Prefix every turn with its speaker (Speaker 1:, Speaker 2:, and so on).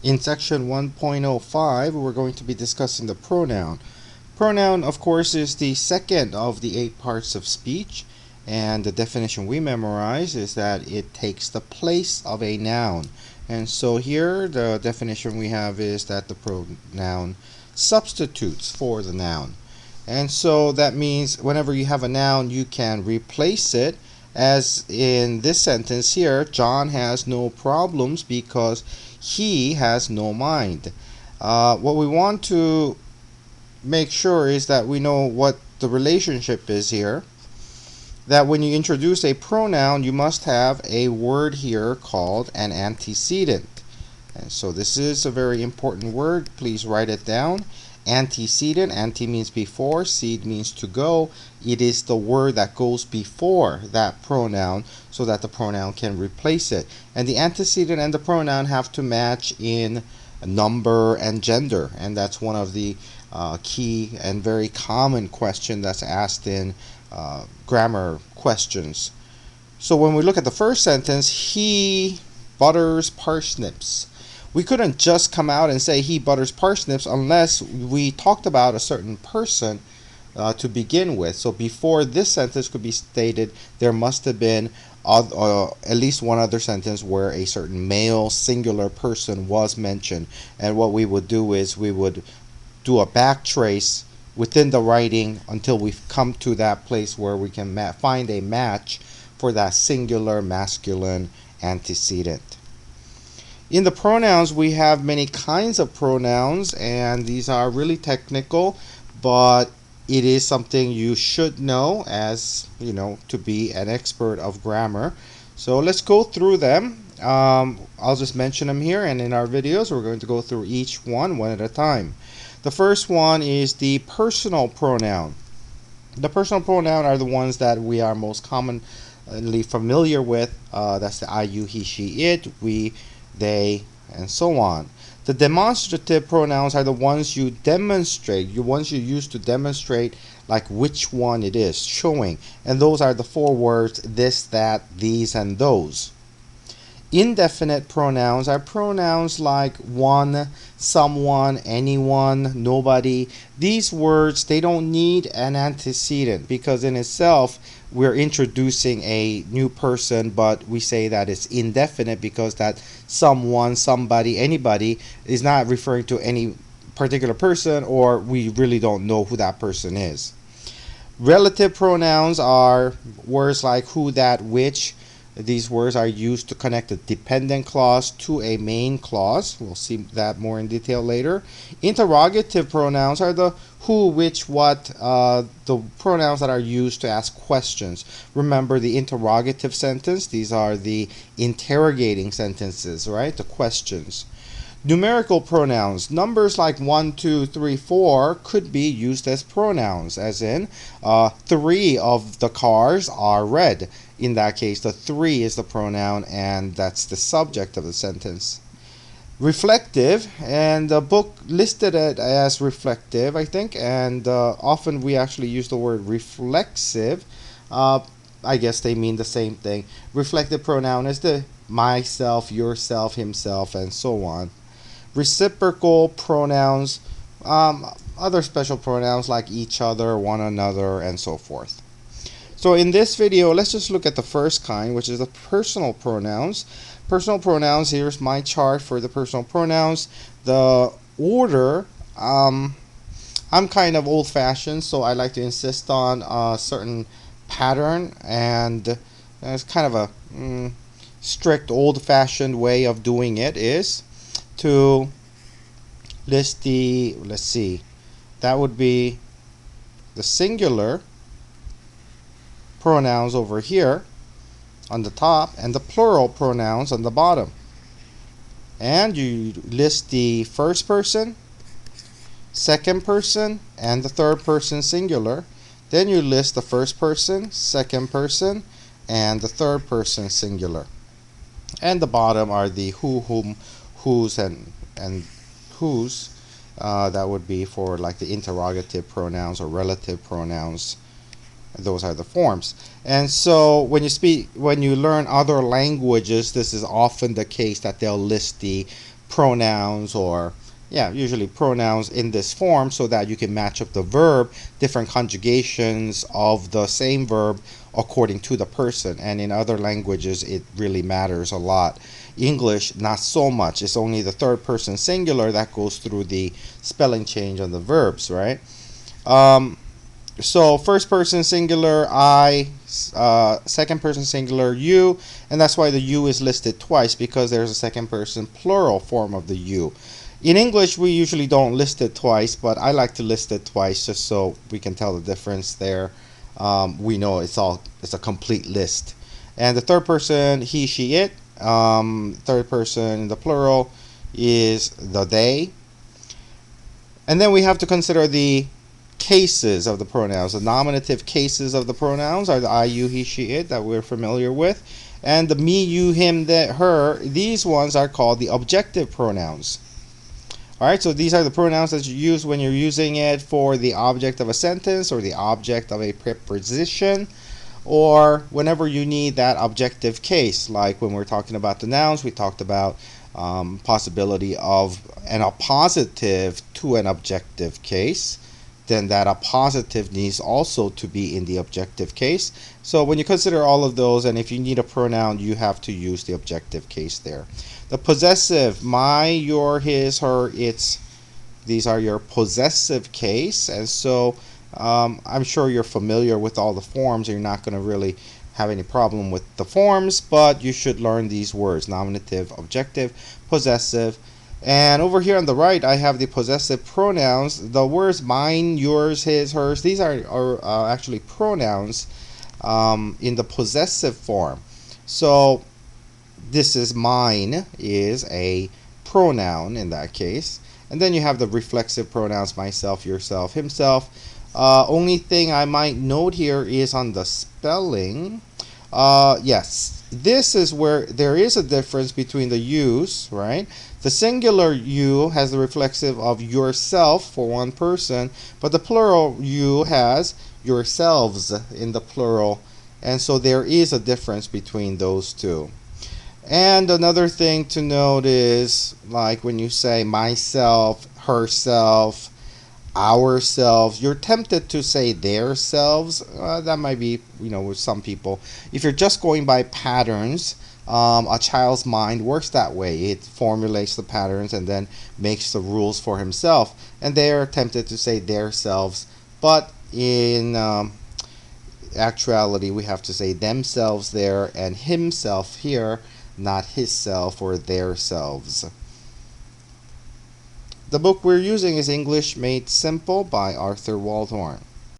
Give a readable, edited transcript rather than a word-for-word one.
Speaker 1: In section 1.05, we're going to be discussing the pronoun. Pronoun, of course, is the second of the 8 parts of speech, and the definition we memorize is that it takes the place of a noun. And so here, the definition we have is that the pronoun substitutes for the noun. And so that means whenever you have a noun, you can replace it, as in this sentence here, John has no problems because he has no mind. What we want to make sure is that we know what the relationship is here. That when you introduce a pronoun, you must have a word here called an antecedent. And so this is a very important word. Please write it down. Antecedent, ante means before, cede means to go. It is the word that goes before that pronoun so that the pronoun can replace it. And the antecedent and the pronoun have to match in number and gender. And that's one of the key and very common question that's asked in grammar questions. So when we look at the first sentence, he butters parsnips. We couldn't just come out and say he butters parsnips unless we talked about a certain person to begin with. So before this sentence could be stated, there must have been at least one other sentence where a certain male singular person was mentioned. And what we would do is we would do a back trace within the writing until we come to that place where we can find a match for that singular masculine antecedent. In the pronouns, we have many kinds of pronouns, and these are really technical, but it is something you should know as, to be an expert of grammar. So let's go through them. I'll just mention them here, and in our videos, we're going to go through each one at a time. The first one is the personal pronoun. The personal pronoun are the ones that we are most commonly familiar with. That's the I, you, he, she, it, we, they, and so on. The demonstrative pronouns are the ones you demonstrate, the ones you use to demonstrate like which one it is, showing. And those are the 4 words, this, that, these, and those. Indefinite pronouns are pronouns like one, someone, anyone, nobody. These words, they don't need an antecedent because in itself we're introducing a new person, but we say that it's indefinite because that someone, somebody, anybody is not referring to any particular person, or we really don't know who that person is. Relative pronouns are words like who, that, which. These words are used to connect a dependent clause to a main clause. We'll see that more in detail later. Interrogative pronouns are the who, which, what, the pronouns that are used to ask questions. Remember the interrogative sentence? These are the interrogating sentences, right? The questions. Numerical pronouns. Numbers like 1, 2, 3, 4 could be used as pronouns, as in 3 of the cars are red. In that case, the 3 is the pronoun, and that's the subject of the sentence. Reflective, and the book listed it as reflective, I think, and often we actually use the word reflexive. I guess they mean the same thing. Reflective pronoun is the myself, yourself, himself, and so on. Reciprocal pronouns, other special pronouns like each other, one another, and so forth. So in this video, let's just look at the first kind, which is the personal pronouns. Personal pronouns, here's my chart for the personal pronouns. The order, I'm kind of old-fashioned, so I like to insist on a certain pattern, and it's kind of a strict old-fashioned way of doing it is to list the, let's see, that would be the singular pronouns over here on the top and the plural pronouns on the bottom. And you list the first person, second person, and the third person singular. Then you list the first person, second person, and the third person singular. And the bottom are the who, whom, whose, and whose. That would be for like the interrogative pronouns or relative pronouns. Those are the forms. And so when you learn other languages, this is often the case that they'll list the pronouns, or usually pronouns in this form, so that you can match up the verb, different conjugations of the same verb according to the person. And in other languages, it really matters a lot. English, not so much. It's only the third person singular that goes through the spelling change on the verbs, right? So first person singular, I, second person singular, you, and that's why the you is listed twice, because there's a second person plural form of the you. In English, we usually don't list it twice, but I like to list it twice just so we can tell the difference there. We know it's a complete list. And the third person, he, she, it. Third person, the plural, is the they. And then we have to consider the cases of the pronouns. The nominative cases of the pronouns are the I, you, he, she, it that we're familiar with. And the me, you, him, that, her, these ones are called the objective pronouns. Alright, so these are the pronouns that you use when you're using it for the object of a sentence or the object of a preposition, or whenever you need that objective case. Like when we're talking about the nouns, we talked about possibility of an appositive to an objective case. Then that appositive needs also to be in the objective case. So when you consider all of those, and if you need a pronoun, you have to use the objective case there. The possessive, my, your, his, her, its, these are your possessive case. And so I'm sure you're familiar with all the forms. You're not going to really have any problem with the forms, but you should learn these words: nominative, objective, possessive. And over here on the right, I have the possessive pronouns. The words mine, yours, his, hers, these are actually pronouns in the possessive form. So this is mine is a pronoun in that case. And then you have the reflexive pronouns: myself, yourself, himself. Only thing I might note here is on the spelling. Yes, this is where there is a difference between the yous, right? The singular you has the reflexive of yourself for one person, but the plural you has yourselves in the plural. And so there is a difference between those two. And another thing to note is, like when you say myself, herself, ourselves, you're tempted to say their selves. That might be, with some people. If you're just going by patterns, a child's mind works that way. It formulates the patterns and then makes the rules for himself. And they are tempted to say their selves. But in actuality, we have to say themselves there and himself here, not his self or their selves. The book we're using is English Made Simple by Arthur Waldhorn.